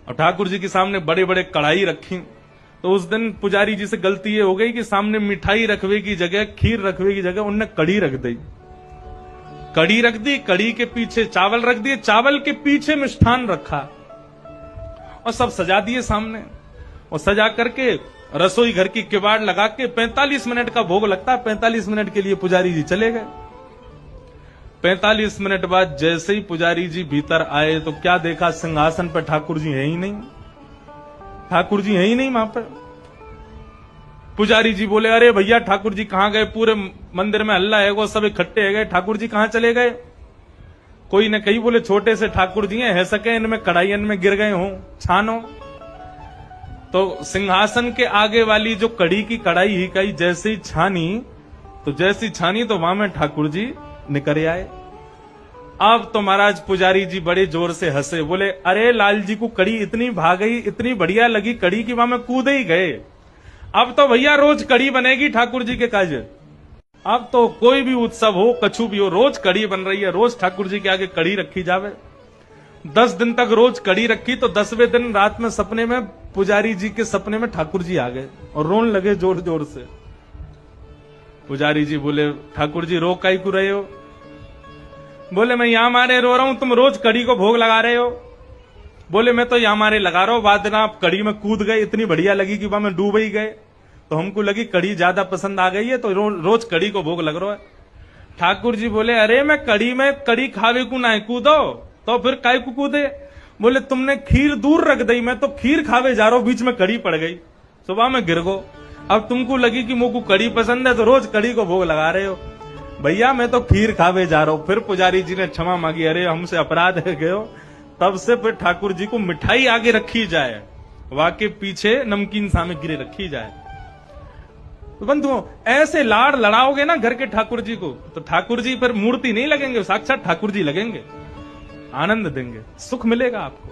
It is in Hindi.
और ठाकुर जी के सामने बड़े बड़े कढ़ाई रखी। तो उस दिन पुजारी जी से गलती ये हो गई कि सामने मिठाई रखवे की जगह, खीर रखवे की जगह उनने कड़ी रख दी। कड़ी रख दी, कड़ी के पीछे चावल रख दिए, चावल के पीछे मिष्ठान रखा और सब सजा दिए सामने। और सजा करके रसोई घर की किवाड़ लगा के 45 मिनट का भोग लगता है, 45 मिनट के लिए पुजारी जी चले गए। 45 मिनट बाद जैसे ही पुजारी जी भीतर आए तो क्या देखा, सिंहासन पर ठाकुर जी है ही नहीं। ठाकुर जी है ही नहीं वहां पर। पुजारी जी बोले, अरे भैया ठाकुर जी कहां गए? पूरे मंदिर में हल्ला है, वो सब इकट्ठे है गए, ठाकुर जी कहां चले गए? कोई ने कही बोले छोटे से ठाकुर जी है सके, इनमें कढ़ाइयन में गिर गए हों, छानो। तो सिंहासन के आगे वाली जो कड़ी की कढ़ाई ही कही जैसे ही छानी, तो वहां में ठाकुर जी निकल आए। अब तो महाराज पुजारी जी बड़े जोर से हंसे, बोले अरे लाल जी को कड़ी इतनी भा गई, इतनी बढ़िया लगी कड़ी की वहां में कूद ही गए। अब तो भैया रोज कड़ी बनेगी ठाकुर जी के काज। अब तो कोई भी उत्सव हो, कछु भी हो, रोज कड़ी बन रही है, रोज ठाकुर जी के आगे कड़ी रखी जावे। 10 दिन तक रोज कड़ी रखी तो 10वें दिन रात में सपने में पुजारी जी के सपने में ठाकुर जी आ गए और रोन लगे जोर जोर से। पुजारी जी बोले, ठाकुर जी रो काई को रहे हो? बोले मैं यहां मारे रो रहा हूं, तुम रोज कड़ी को भोग लगा रहे हो। बोले मैं तो यहां मारे लगा रहा हूं, बाद में आप कड़ी में कूद गए, इतनी बढ़िया लगी कि वहां में डूब ही गए, तो हमको लगी कड़ी ज्यादा पसंद आ गई है, तो रोज कड़ी को भोग लग रहा है। ठाकुर जी बोले, अरे मैं कड़ी में कड़ी खावे को ना कूदो, तो फिर काय को कूदे? बोले तुमने खीर दूर रख दी, मैं तो खीर खावे जा रहा हूं, बीच में कड़ी पड़ गई, सुबह में गिर गो। अब तुमको लगी कि मुझको कड़ी पसंद है तो रोज कड़ी को भोग लगा रहे हो। भैया मैं तो खीर खावे जा रहा हूं। फिर पुजारी जी ने क्षमा मांगी, अरे हमसे अपराध है गयो। तब से फिर ठाकुर जी को मिठाई आगे रखी जाए, वाके पीछे नमकीन सामग्री रखी जाए। तो बंधुओं ऐसे लाड़ लड़ाओगे ना घर के ठाकुर जी को, तो ठाकुर जी फिर मूर्ति नहीं लगेंगे, साक्षात ठाकुर जी लगेंगे, आनंद देंगे, सुख मिलेगा आपको।